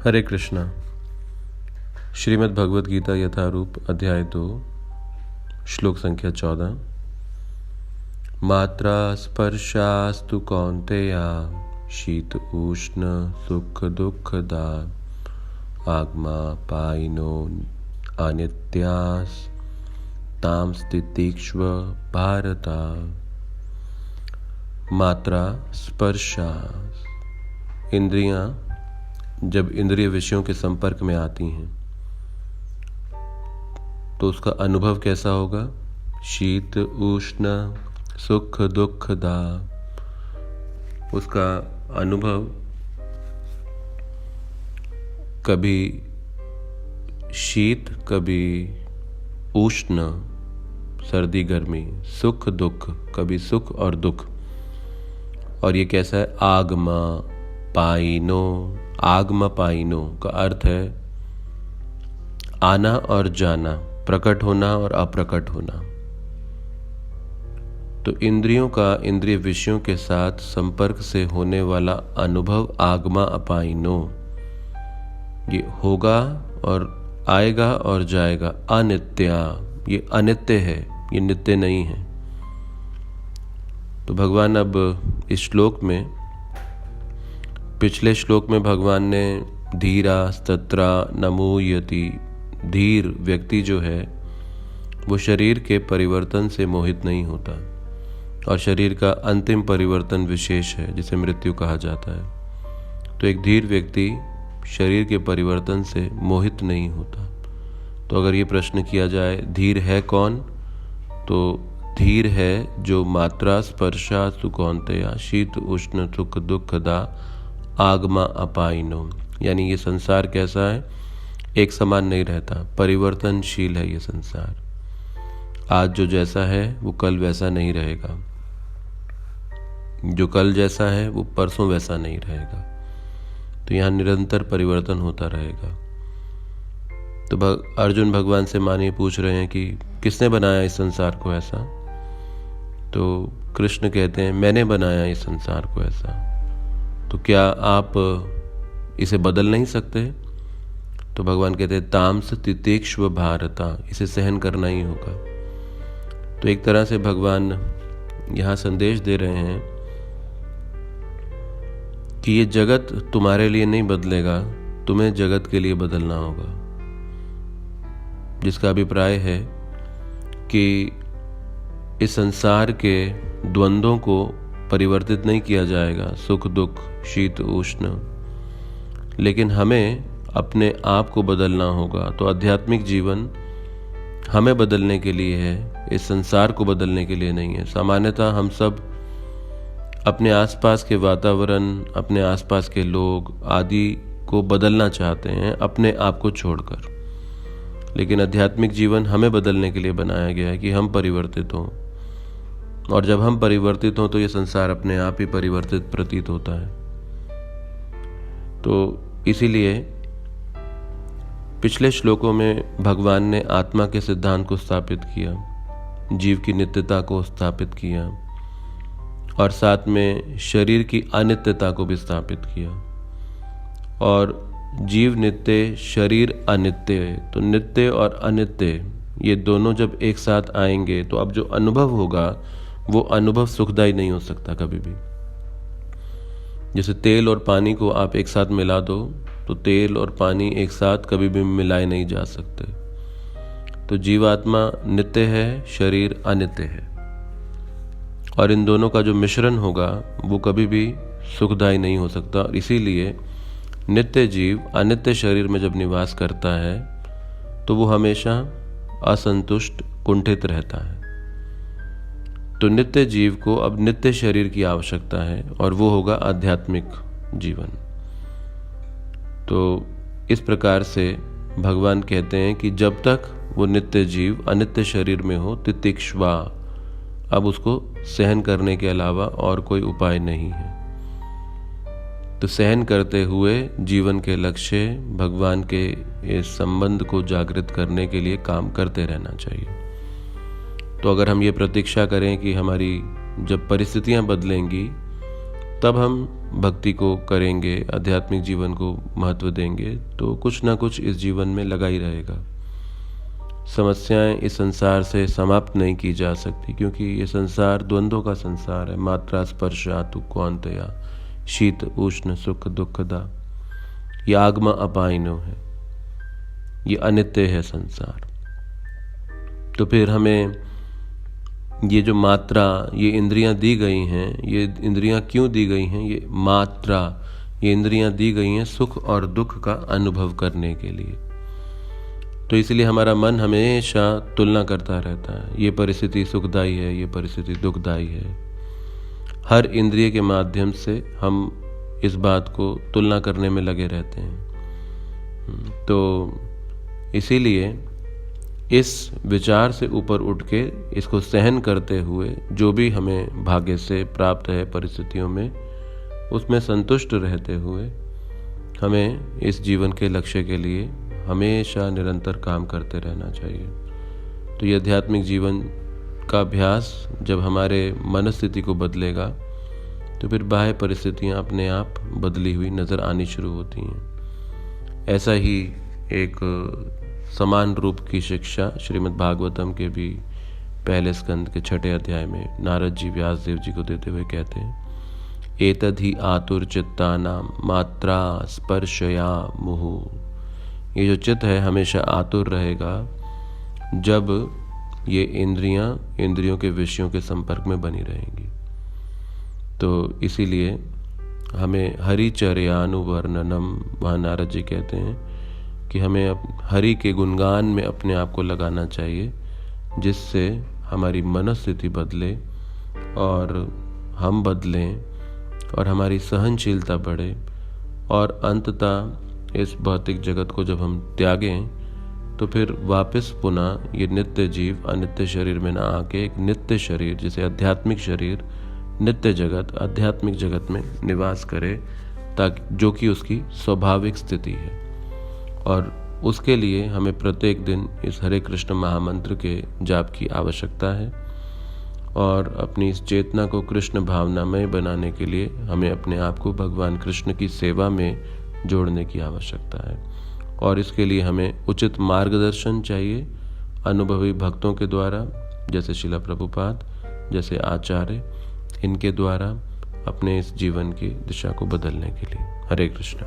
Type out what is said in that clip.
हरे कृष्णा। श्रीमद् भगवद गीता यथारूप अध्याय 2 श्लोक संख्या 14। मात्रा स्पर्शास्तु कौन्तेया शीत उष्ण सुख दुःखदा आगमा पायिनो अनित्यास ताम स्थितिक्ष्व भारता। मात्रा स्पर्शास, इंद्रियां जब इंद्रिय विषयों के संपर्क में आती हैं तो उसका अनुभव कैसा होगा? शीत उष्ण सुख दुःखदा। उसका अनुभव कभी शीत कभी उष्ण सर्दी गर्मी, सुख दुख कभी सुख और दुख। और ये कैसा है? आगमा पायिनो। आगम पायिनो का अर्थ है आना और जाना, प्रकट होना और अप्रकट होना। तो इंद्रियों का इंद्रिय विषयों के साथ संपर्क से होने वाला अनुभव आगमा अपायिनो, ये होगा और आएगा और जाएगा। अनित्या, ये अनित्य है, ये नित्य नहीं है। तो भगवान अब इस श्लोक में, पिछले श्लोक में भगवान ने धीरा स्तत्रा नमूयति, धीर व्यक्ति जो है वो शरीर के परिवर्तन से मोहित नहीं होता और शरीर का अंतिम परिवर्तन विशेष है जिसे मृत्यु कहा जाता है। तो एक धीर व्यक्ति शरीर के परिवर्तन से मोहित नहीं होता। तो अगर ये प्रश्न किया जाए धीर है कौन, तो धीर है जो मात्रा स्पर्शा सुकौन्तेया शीत उष्ण सुख दुःखदा आगमा अपायिनो, यानी ये संसार कैसा है? एक समान नहीं रहता, परिवर्तनशील है ये संसार। आज जो जैसा है वो कल वैसा नहीं रहेगा, जो कल जैसा है वो परसों वैसा नहीं रहेगा। तो यहाँ निरंतर परिवर्तन होता रहेगा। तो अर्जुन भगवान से मानिए पूछ रहे हैं कि किसने बनाया इस संसार को ऐसा? तो कृष्ण कहते हैं मैंने बनाया इस संसार को ऐसा। तो क्या आप इसे बदल नहीं सकते? तो भगवान कहते हैं तामस तितिक्ष्व भारता, इसे सहन करना ही होगा। तो एक तरह से भगवान यहाँ संदेश दे रहे हैं कि ये जगत तुम्हारे लिए नहीं बदलेगा, तुम्हें जगत के लिए बदलना होगा। जिसका अभिप्राय है कि इस संसार के द्वंद्वों को परिवर्तित नहीं किया जाएगा, सुख दुख शीत उष्ण, लेकिन हमें अपने आप को बदलना होगा। तो आध्यात्मिक जीवन हमें बदलने के लिए है, इस संसार को बदलने के लिए नहीं है। सामान्यतः हम सब अपने आसपास के वातावरण, अपने आसपास के लोग आदि को बदलना चाहते हैं अपने आप को छोड़कर, लेकिन आध्यात्मिक जीवन हमें बदलने के लिए बनाया गया है कि हम परिवर्तित हों। और जब हम परिवर्तित हों तो ये संसार अपने आप ही परिवर्तित प्रतीत होता है। तो इसीलिए पिछले श्लोकों में भगवान ने आत्मा के सिद्धांत को स्थापित किया, जीव की नित्यता को स्थापित किया और साथ में शरीर की अनित्यता को भी स्थापित किया। और जीव नित्य शरीर अनित्य है। तो नित्य और अनित्य ये दोनों जब एक साथ आएंगे तो अब जो अनुभव होगा वो अनुभव सुखदायी नहीं हो सकता कभी भी। जैसे तेल और पानी को आप एक साथ मिला दो तो तेल और पानी एक साथ कभी भी मिलाए नहीं जा सकते। तो जीवात्मा नित्य है, शरीर अनित्य है, और इन दोनों का जो मिश्रण होगा वो कभी भी सुखदायी नहीं हो सकता। और इसीलिए नित्य जीव अनित्य शरीर में जब निवास करता है तो वो हमेशा असंतुष्ट कुंठित रहता है। तो नित्य जीव को अब नित्य शरीर की आवश्यकता है और वो होगा आध्यात्मिक जीवन। तो इस प्रकार से भगवान कहते हैं कि जब तक वो नित्य जीव अनित्य शरीर में हो तितिक्ष्वा, अब उसको सहन करने के अलावा और कोई उपाय नहीं है। तो सहन करते हुए जीवन के लक्ष्य भगवान के इस संबंध को जागृत करने के लिए काम करते रहना चाहिए। तो अगर हम ये प्रतीक्षा करें कि हमारी जब परिस्थितियां बदलेंगी तब हम भक्ति को करेंगे, आध्यात्मिक जीवन को महत्व देंगे, तो कुछ ना कुछ इस जीवन में लगा ही रहेगा। समस्याएं इस संसार से समाप्त नहीं की जा सकती, क्योंकि ये संसार द्वंद्वों का संसार है। मात्रा स्पर्श आतु कौन्तेया, शीत उष्ण सुख दुखदा, ये आगमा अपाइनो है, ये अनित्य है संसार। तो फिर हमें ये जो मात्रा, ये इंद्रियां दी गई हैं, ये इंद्रियां क्यों दी गई हैं? ये मात्रा, ये इंद्रियां दी गई हैं सुख और दुख का अनुभव करने के लिए। तो इसलिए हमारा मन हमेशा तुलना करता रहता है, ये परिस्थिति सुखदायी है, ये परिस्थिति दुखदायी है। हर इंद्रिय के माध्यम से हम इस बात को तुलना करने में लगे रहते हैं। तो इसीलिए इस विचार से ऊपर उठ के, इसको सहन करते हुए, जो भी हमें भाग्य से प्राप्त है परिस्थितियों में, उसमें संतुष्ट रहते हुए हमें इस जीवन के लक्ष्य के लिए हमेशा निरंतर काम करते रहना चाहिए। तो ये आध्यात्मिक जीवन का अभ्यास जब हमारे मनस्थिति को बदलेगा, तो फिर बाह्य परिस्थितियाँ अपने आप बदली हुई नज़र आनी शुरू होती हैं। ऐसा ही एक समान रूप की शिक्षा श्रीमद् भागवतम के भी पहले स्कंद के 6 अध्याय में नारद जी व्यास देव जी को देते हुए कहते हैं, एतद्धि आतुर चित्तानाम मात्रा स्पर्शया मुहुः। ये जो चित्त है हमेशा आतुर रहेगा जब ये इंद्रियों के विषयों के संपर्क में बनी रहेंगी। तो इसीलिए हमें हरिचर्यानुवर्णनम, वहाँ नारद जी कहते हैं कि हमें हरि के गुणगान में अपने आप को लगाना चाहिए, जिससे हमारी मनस्थिति बदले और हम बदलें और हमारी सहनशीलता बढ़े, और अंततः इस भौतिक जगत को जब हम त्यागें तो फिर वापस पुनः ये नित्य जीव अनित्य शरीर में ना आके एक नित्य शरीर, जैसे आध्यात्मिक शरीर नित्य जगत आध्यात्मिक जगत में निवास करे, ताकि जो कि उसकी स्वाभाविक स्थिति है। और उसके लिए हमें प्रत्येक दिन इस हरे कृष्ण महामंत्र के जाप की आवश्यकता है, और अपनी इस चेतना को कृष्ण भावनामय बनाने के लिए हमें अपने आप को भगवान कृष्ण की सेवा में जोड़ने की आवश्यकता है। और इसके लिए हमें उचित मार्गदर्शन चाहिए अनुभवी भक्तों के द्वारा, जैसे शिला प्रभुपाद, जैसे आचार्य, इनके द्वारा अपने इस जीवन की दिशा को बदलने के लिए। हरे कृष्ण।